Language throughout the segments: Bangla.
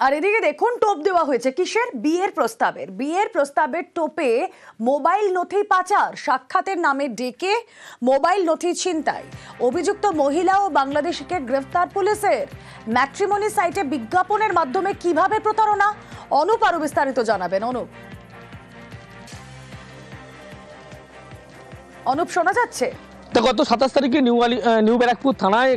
আর এদিকে দেখুন টোপ দেওয়া হয়েছে কিসের? বিয়ের প্রস্তাবের টোপে মোবাইল নথি পাচার, সাক্ষাতের নামে ডেকে মোবাইল নথি ছিনতাই, অভিযুক্ত মহিলা ও বাংলাদেশিকে গ্রেফতার পুলিশের। ম্যাট্রিমনি সাইটে বিজ্ঞাপনের মাধ্যমে কিভাবে প্রতারণা? অনুপ আরো বিস্তারিত জানাবেন। অনুপ শোনা যাচ্ছে? গত 27 তারিখে নিউ ব্যারাকপুর থানায়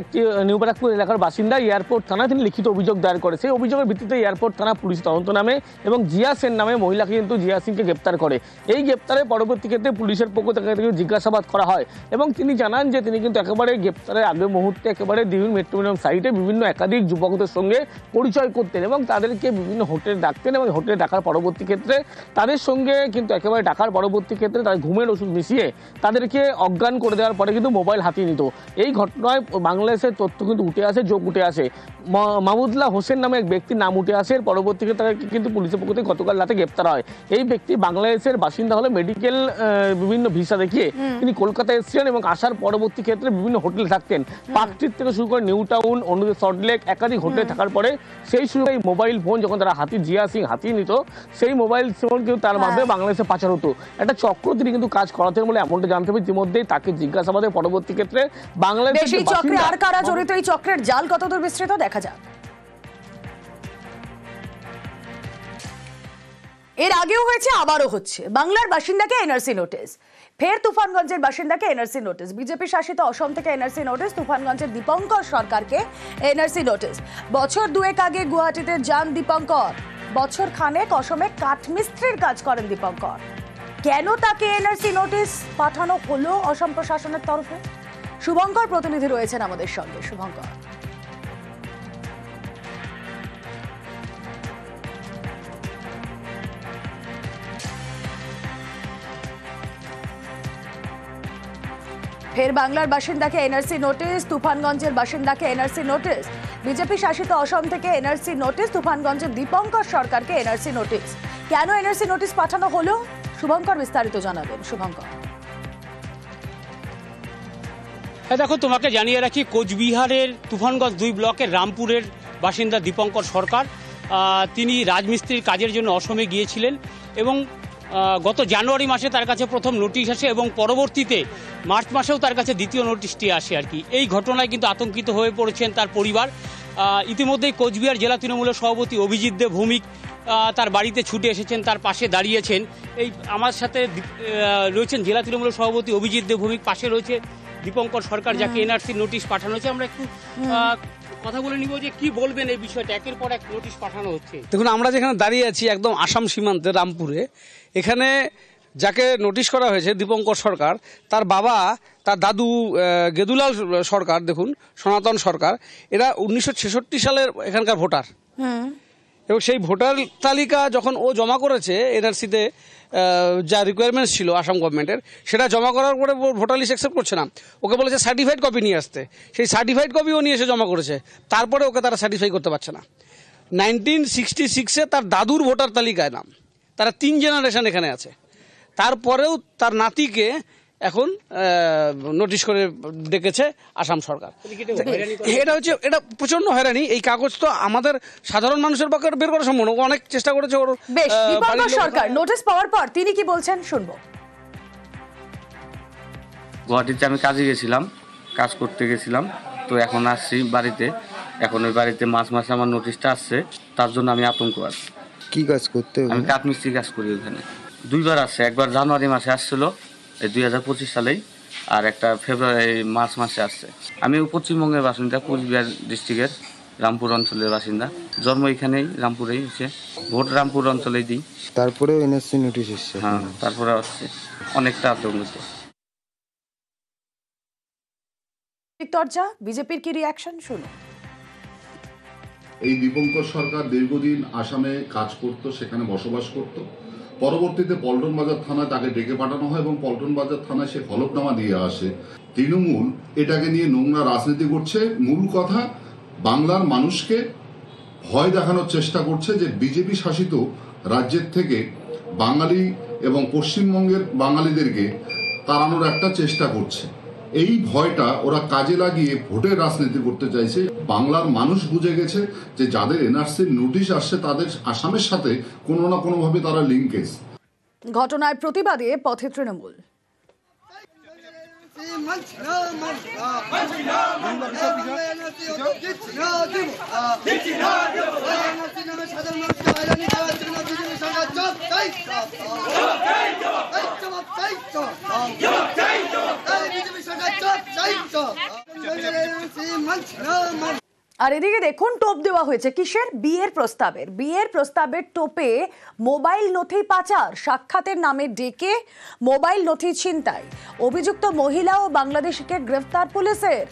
নিউ ব্যারাকপুর এলাকার বাসিন্দা এয়ারপোর্ট থানায় তিনি লিখিত অভিযোগ দায়ের করে। সেই অভিযোগের ভিত্তিতে এয়ারপোর্ট থানা পুলিশ তদন্ত নামে এবং জিয়া সেন নামে মহিলাকে কিন্তু জিয়া সিংকে গ্রেপ্তার করে। এই গ্রেপ্তারের পরবর্তী ক্ষেত্রে পুলিশের পক্ষ থেকে জিজ্ঞাসাবাদ করা হয় এবং তিনি জানান যে তিনি কিন্তু একেবারে গ্রেপ্তারের আগে মুহূর্তে একেবারে বিভিন্ন মেট্রোপলিটন সাইটে বিভিন্ন একাধিক যুবকদের সঙ্গে পরিচয় করতেন এবং তাদেরকে বিভিন্ন হোটেলে ডাকতেন এবং হোটেলে ডাকার পরবর্তী ক্ষেত্রে তাদের সঙ্গে কিন্তু একেবারে ডাকার পরবর্তী ক্ষেত্রে তাদের ঘুমের ওষুধ মিশিয়ে তাদেরকে অজ্ঞান করে দেওয়ার পরে কিন্তু মোবাইল হাতিয়ে নিত। এই ঘটনায় বাংলাদেশের তথ্য কিন্তু উঠে আসে, যোগ উঠে আসে। মাহমুদুল্লাহ হোসেন নামে এক ব্যক্তির নাম উঠে আসে। পরবর্তীতে তাকে কিন্তু পুলিশের পক্ষ থেকে গতকাল রাতে গ্রেপ্তার হয়। এই ব্যক্তি বাংলাদেশের বাসিন্দা হলে মেডিকেল বিভিন্ন ভিসা দেখিয়ে তিনি কলকাতায় এসেছিলেন এবং আসার পরবর্তী ক্ষেত্রে বিভিন্ন হোটেলে থাকতেন। পার্ক স্ট্রিট থেকে শুরু করে নিউ টাউন, অন্যদের সল্টলেক একাধিক হোটেলে থাকার পরে সেই শুরু এই মোবাইল ফোন যখন তারা জিয়া সিং হাতিয়ে নিত, সেই মোবাইল ফোন কিন্তু তার মাধ্যমে বাংলাদেশে পাচার হতো। একটা চক্র তিনি কিন্তু কাজ করাতেন বলে এমনটা জানতে হবে। ইতিমধ্যেই তাকে জিজ্ঞাসাবাদের পরবর্তী ক্ষেত্রে বাংলাদেশ চক্রে আর কারা জড়িত, এই চক্রের জাল কতদূর বিস্তৃত দেখা যাক। এর আগেও হয়েছে, আবারও হচ্ছে। বাংলার বাসিন্দাকে এনআরসি নোটিশ, ফের তুফানগঞ্জের বাসিন্দাকে এনআরসি নোটিশ। বিজেপি শাসিত অসম থেকে এনআরসি নোটিশ, তুফানগঞ্জের দীপঙ্কর সরকারকে এনআরসি নোটিশ। বছর দুয়েক আগে গুয়াহাটিতে যান দীপঙ্কর, বছর খানেক অসমে কাঠমিস্ত্রির কাজ করেন দীপঙ্কর। কেন তাকে এনআরসি নোটিশ পাঠানো হলো অসম প্রশাসনের তরফে? শুভঙ্কর প্রতিনিধি রয়েছেন আমাদের সঙ্গে। শুভঙ্কর, ফের বাংলার বাসিন্দাকে এনআরসি নোটিশ, তুফানগঞ্জের বাসিন্দাকে এনআরসি নোটিশ। বিজেপি শাসিত অসম থেকে এনআরসি নোটিশ, তুফানগঞ্জের দীপঙ্কর সরকারকে এনআরসি নোটিশ। কেন এনআরসি নোটিশ পাঠানো হলো? শুভঙ্কর বিস্তারিত জানাবেন। শুভঙ্কর, দেখো, তোমাকে জানিয়ে রাখি, কোচবিহারের তুফানগঞ্জ 2 ব্লকের রামপুরের বাসিন্দা দীপঙ্কর সরকার, তিনি রাজমিস্ত্রির কাজের জন্য অসমে গিয়েছিলেন এবং গত জানুয়ারি মাসে তার কাছে প্রথম নোটিশ আসে এবং পরবর্তীতে মার্চ মাসেও তার কাছে দ্বিতীয় নোটিশটি আসে আর কি। এই ঘটনায় কিন্তু আতঙ্কিত হয়ে পড়েছেন তার পরিবার। ইতিমধ্যেই কোচবিহার জেলা তৃণমূলের সভাপতি অভিজিৎ দে ভৌমিক তার বাড়িতে ছুটে এসেছেন, তার পাশে দাঁড়িয়েছেন। এই আমার সাথে রয়েছেন জেলা তৃণমূলের সভাপতি অভিজিৎ দে ভৌমিক, পাশে রয়েছে দীপঙ্কর সরকার, যাকে এনআরসি নোটিশ পাঠানো হচ্ছে। আমরা একটু কথা বলে নিব যে কি বলবেন এই বিষয়টা, একের পর এক নোটিশ পাঠানো হচ্ছে। দেখুন, আমরা যেখানে দাঁড়িয়ে আছি একদম আসাম সীমান্তে রামপুরে, এখানে যাকে নোটিশ করা হয়েছে দীপঙ্কর সরকার, তার বাবা, তার দাদু গেদুলাল সরকার, দেখুন সনাতন সরকার, এরা 1966 সালের এখানকার ভোটার এবং সেই ভোটার তালিকা যখন ও জমা করেছে এনআরসিতে, যা রিকোয়ারমেন্টস ছিল আসাম গভর্নমেন্টের, সেটা জমা করার পরে ভোটার লিস্ট অ্যাকসেপ্ট করছে না। ওকে বলেছে সার্টিফাইড কপি নিয়ে আসতে, সেই সার্টিফাইড কপিও নিয়ে এসে জমা করেছে, তারপরে ওকে তারা সার্টিফাই করতে পারছে না। 1966-এ তার দাদুর ভোটার তালিকায় নাম, তারা 3 জেনারেশন এখানে আছে, তারপরেও তার নাতিকে এখন নোটিশ করে ডেকেছে আসাম সরকার। এটা প্রচন্ড হয়রানি। এই কাগজ তো আমাদের সাধারণ মানুষের পক্ষে বের করা সম্ভব, অনেক চেষ্টা করেছে। ওর সরকার নোটিশ পাওয়ার পর তিনি কি বলছেন শুনবো। গুয়াহাটিতে আমি কাজে গেছিলাম, কাজ করতে গেছিলাম, তো এখন আসছি বাড়িতে। এখন ওই বাড়িতে মাসে আমার নোটিশটা আসছে, তার জন্য আমি আতঙ্ক আছি। কি কাজ করতে? আমি কাঠমিস্ত্রি কাজ করি ওখানে। 2 বার আসছে, একবার জানুয়ারি মাসে আসছিল এই 2025 সালেই, আর একটা মার্চ মাসে আসছে। আমি পশ্চিমবঙ্গের বাসিন্দা, কোচবিহার ডিস্ট্রিক্টের রামপুর অঞ্চলের বাসিন্দা। জন্ম এখানেই, রামপুরেই হচ্ছে, ভোট রামপুর অঞ্চলেই দিই। তারপরে এনআরসি নোটিশ এসছে? হ্যাঁ, তারপরে আসছে। অনেকটা আতঙ্কিত। বিজেপির কি রিঅ্যাকশন শুনুন। এই দীপঙ্কর সরকার দীর্ঘদিন আসামে কাজ করত, সেখানে বসবাস করত। পরবর্তীতে পল্টন বাজার থানায় তাকে ডেকে পাঠানো হয় এবং পল্টন বাজার থানায় সে হলফনামা দিয়ে আসে। তৃণমূল এটাকে নিয়ে নোংরা রাজনীতি করছে। মূল কথা, বাংলার মানুষকে ভয় দেখানোর চেষ্টা করছে যে বিজেপি শাসিত রাজ্যের থেকে বাঙালি এবং পশ্চিমবঙ্গের বাঙালিদেরকে তাড়ানোর একটা চেষ্টা করছে। এই ভয়টা ওরা কাজে লাগিয়ে ভোটের রাজনীতি করতে চাইছে। বাংলার মানুষ বুঝে গেছে যে যাদের এনআরসির নোটিশ আসছে তাদের আসামের সাথে কোনো না কোনোভাবে তারা লিঙ্কেজ। ঘটনার প্রতিবাদে পথে তৃণমূল। আর এদিকে দেখুন টোপ দেওয়া হয়েছে কিসের? বিয়ের প্রস্তাবের টোপে মোবাইল নথি পাচার, সাক্ষাতের নামে ডেকে মোবাইল নথি ছিনতাই, অভিযুক্ত মহিলা ও বাংলাদেশিকে গ্রেফতার পুলিশের।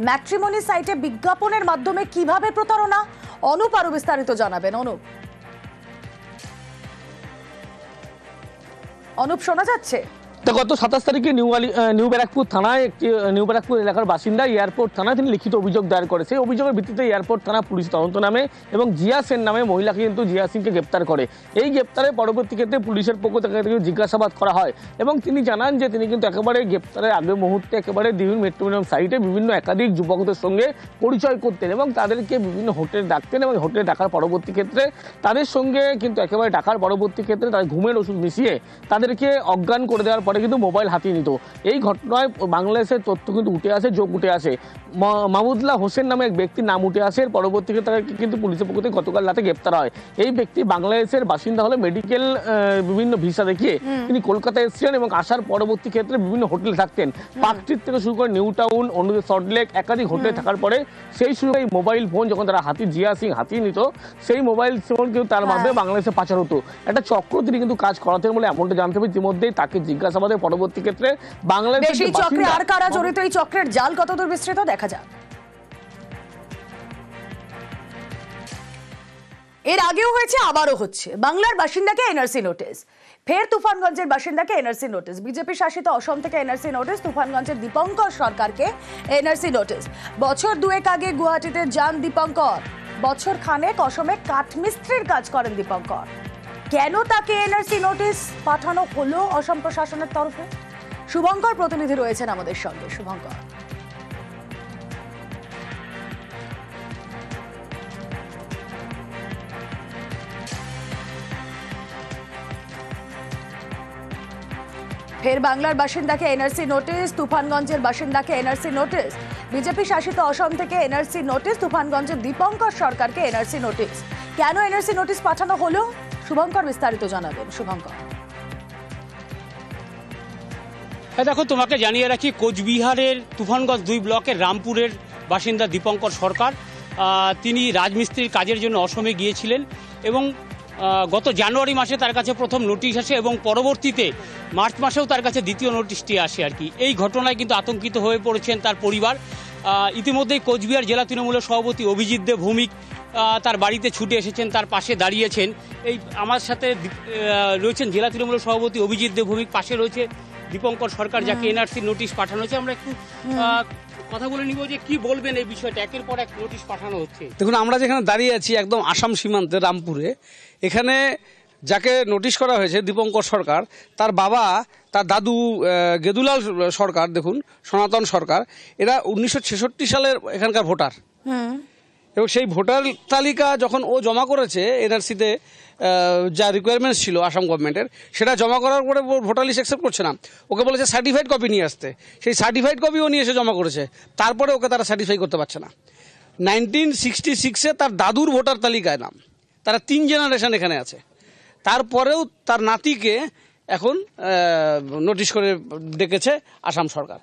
ম্যাট্রিমনি সাইটে বিজ্ঞাপনের মাধ্যমে কিভাবে প্রতারণা? অনুপ আরো বিস্তারিত জানাবেন। অনুপ শোনা যাচ্ছে? তো গত 27 তারিখে নিউ ব্যারাকপুর থানায় নিউ ব্যারাকপুর এলাকার বাসিন্দা এয়ারপোর্ট থানায় তিনি লিখিত অভিযোগ দায়ের করেছে। অভিযোগের ভিত্তিতে এয়ারপোর্ট থানা পুলিশ তদন্ত নামে এবং জিয়া সেন নামে মহিলাকে কিন্তু জিয়া সিংকে গ্রেপ্তার করে। এই গ্রেপ্তারে পরবর্তী ক্ষেত্রে পুলিশের পক্ষ থেকে জিজ্ঞাসাবাদ করা হয় এবং তিনি জানান যে তিনি কিন্তু একেবারে গ্রেপ্তারের আগের মুহূর্তে একেবারে বিভিন্ন মেট্রোপলিটন সাইটে বিভিন্ন একাধিক যুবকদের সঙ্গে পরিচয় করতেন এবং তাদেরকে বিভিন্ন হোটেলে ডাকতেন এবং হোটেলে ডাকার পরবর্তী ক্ষেত্রে তাদের সঙ্গে কিন্তু একেবারে ডাকার পরবর্তী ক্ষেত্রে তাদের ঘুমের ওষুধ মিশিয়ে তাদেরকে অজ্ঞান করে দেওয়ার পরে কিন্তু মোবাইল হাতিয়ে নিত। এই ঘটনায় বাংলাদেশের তথ্য কিন্তু যোগ উঠে আসে। মাহমুদুল্লাহ হোসেন নামে এক ব্যক্তির নাম উঠে আসে। পরবর্তী ক্ষেত্রে কিন্তু পুলিশের পক্ষ থেকে গতকাল রাতে গ্রেপ্তার হয়। এই ব্যক্তি বাংলাদেশের বাসিন্দা হলে মেডিকেল বিভিন্ন ভিসা দেখিয়ে তিনি কলকাতায় এসেছিলেন এবং আসার পরবর্তী ক্ষেত্রে বিভিন্ন হোটেলে থাকতেন। পার্ক স্ট্রিট থেকে শুরু করে নিউ টাউন, অন্যদিকে সল্টলেক একাধিক হোটেলে থাকার পরে সেই শুরু এই মোবাইল ফোন যখন তারা জিয়া সিং হাতিয়ে নিত, সেই মোবাইল ফোন কিন্তু তার মাধ্যমে বাংলাদেশে পাচার হতো। একটা চক্র তিনি কিন্তু কাজ করাতেন বলে এমনটা জানতে হবে। ইতিমধ্যেই তাকে জিজ্ঞাসাবাদের পরবর্তী ক্ষেত্রে বাংলাদেশ এই চক্রে আর কারা জড়িত, এই চক্রের জাল কতদূর বিস্তৃত দেখা যাক। এর আগেও হয়েছে, আবারও হচ্ছে। বাংলার বাসিন্দাকে এনআরসি নোটিশ, ফের তুফানগঞ্জের বাসিন্দাকে এনআরসি নোটিশ। বিজেপি শাসিত অসম থেকে এনআরসি নোটিশ, তুফানগঞ্জের দীপঙ্কর সরকারকে এনআরসি নোটিশ। বছর দুয়েক আগে গুয়াহাটিতে যান দীপঙ্কর। বছর খানেক অসমে কাঠমিস্ত্রির কাজ করেন দীপঙ্কর। কেন তাকে এনআরসি নোটিশ পাঠানো হলো অসম প্রশাসনের তরফে? শুভঙ্কর প্রতিনিধি রয়েছেন আমাদের সঙ্গে। শুভঙ্কর, ফের বাংলার বাসিন্দাকে এনআরসি নোটিশ, তুফানগঞ্জের বাসিন্দাকে এনআরসি নোটিশ। বিজেপি শাসিত অসম থেকে এনআরসি নোটিশ, তুফানগঞ্জের দীপঙ্কর সরকারকে এনআরসি নোটিশ। কেন এনআরসি নোটিশ পাঠানো হলো? শুভঙ্কর বিস্তারিত জানাবেন। শুভঙ্কর, দেখো তোমাকে জানিয়ে রাখি, কোচবিহারের তুফানগঞ্জ 2 ব্লকের রামপুরের বাসিন্দা দীপঙ্কর সরকার তিনি রাজমিস্ত্রির কাজের জন্য অসমে গিয়েছিলেন এবং গত জানুয়ারি মাসে তার কাছে প্রথম নোটিশ আসে এবং পরবর্তীতে মার্চ মাসেও তার কাছে দ্বিতীয় নোটিশটি আসে আর কি। এই ঘটনায় কিন্তু আতঙ্কিত হয়ে পড়েছেন তার পরিবার। ইতিমধ্যেই কোচবিহার জেলা তৃণমূলের সভাপতি অভিজিৎ দেব ভৌমিক তার বাড়িতে ছুটে এসেছেন, তার পাশে দাঁড়িয়েছেন। এই আমার সাথে রয়েছেন জেলা তৃণমূলের সভাপতি অভিজিৎ দেব ভৌমিক, পাশে রয়েছে দীপঙ্কর সরকার যাকে এনআরসি নোটিশ পাঠানো হয়েছে। আমরা একটু কথা বলে নিব যে কি বলবেন এই বিষয়টা, একের পর এক নোটিশ পাঠানো হচ্ছে। দেখুন, আমরা যেখানে দাঁড়িয়ে আছি একদম আসাম সীমান্তে রামপুরে, এখানে যাকে নোটিশ করা হয়েছে দীপঙ্কর সরকার, তার বাবা, তার দাদু গেদুলাল সরকার, দেখুন সনাতন সরকার, এরা 1966 সালের এখানকার ভোটার এবং সেই ভোটার তালিকা যখন ও জমা করেছে এনআরসিতে যা রিকোয়ারমেন্টস ছিল আসাম গভর্নমেন্টের, সেটা জমা করার পরে ভোটার লিস্ট অ্যাকসেপ্ট করছে না। ওকে বলেছে সার্টিফাইড কপি নিয়ে আসতে, সেই সার্টিফাইড কপিও নিয়ে এসে জমা করেছে, তারপরে ওকে তারা সার্টিফাই করতে পারছে না। 1966-এ তার দাদুর ভোটার তালিকায় নাম, তারা 3 জেনারেশন এখানে আছে, তারপরেও তার নাতিকে এখন নোটিশ করে ডেকেছে আসাম সরকার।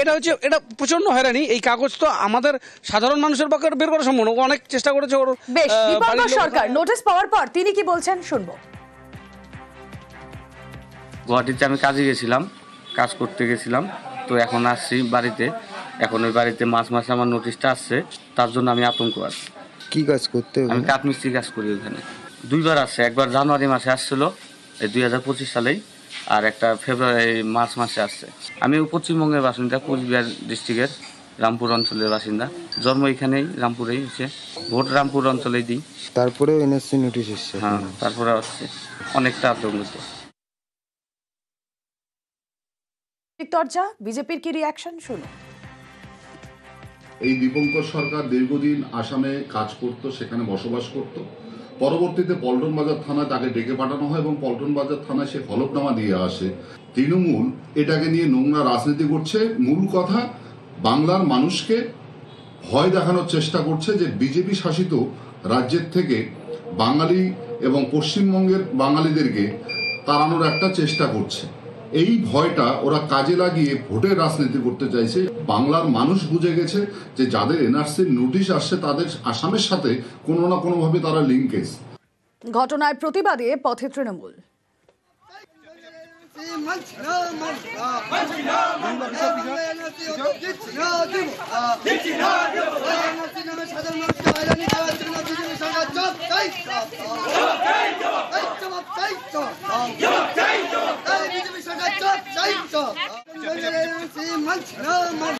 এটা প্রচন্ড হয়রানি। এই কাগজ তো আমাদের সাধারণ মানুষের পক্ষে বের করা সম্ভব, অনেক চেষ্টা করেছে। ওর দীপঙ্কর সরকার নোটিশ পাওয়ার পর তিনি কি বলছেন শুনবো। গুয়াহাটিতে আমি কাজে গেছিলাম, কাজ করতে গেছিলাম, তো এখন আসছি বাড়িতে। এখন ওই বাড়িতে মাঝে আমার নোটিশটা আসছে, তার জন্য আমি আতঙ্ক আছি। কি কাজ করতে? আমি কাঠমিস্ত্রি কাজ করি ওখানে। 2বার আসছে, একবার জানুয়ারি মাসে আসছিল এই 2025 সালেই, আর একটা মার্চ মাসে আসছে। আমি পশ্চিমবঙ্গের বাসিন্দা, কোচবিহার ডিস্ট্রিক্টের রামপুর অঞ্চলের বাসিন্দা। জন্ম এখানেই, রামপুরেই হচ্ছে, ভোট রামপুর অঞ্চলেই দিই। তারপরেও এনআরসি নোটিশ এসছে? হ্যাঁ, তারপরে হচ্ছে অনেকটা আতঙ্কিত। চর্চা, বিজেপির কি রিয়াকশন শুনুন। এই দীপঙ্কর সরকার দীর্ঘদিন আসামে কাজ করত, সেখানে বসবাস করত। পরবর্তীতে পল্টন বাজার থানায় তাকে ডেকে পাঠানো হয় এবং পল্টন বাজার থানায় সে হলফনামা দিয়ে আসে। তৃণমূল এটাকে নিয়ে নোংরা রাজনীতি করছে। মূল কথা, বাংলার মানুষকে ভয় দেখানোর চেষ্টা করছে যে বিজেপি শাসিত রাজ্যের থেকে বাঙালি এবং পশ্চিমবঙ্গের বাঙালিদেরকে তাড়ানোর একটা চেষ্টা করছে। এই ভয়টা ওরা কাজে লাগিয়ে ভোটের রাজনীতি করতে চাইছে। বাংলার মানুষ বুঝে গেছে যে যাদের এনআরসির নোটিশ আসছে তাদের আসামের সাথে কোনো না কোনোভাবে তারা লিঙ্কেজ। ঘটনার প্রতিবাদে পথে তৃণমূল।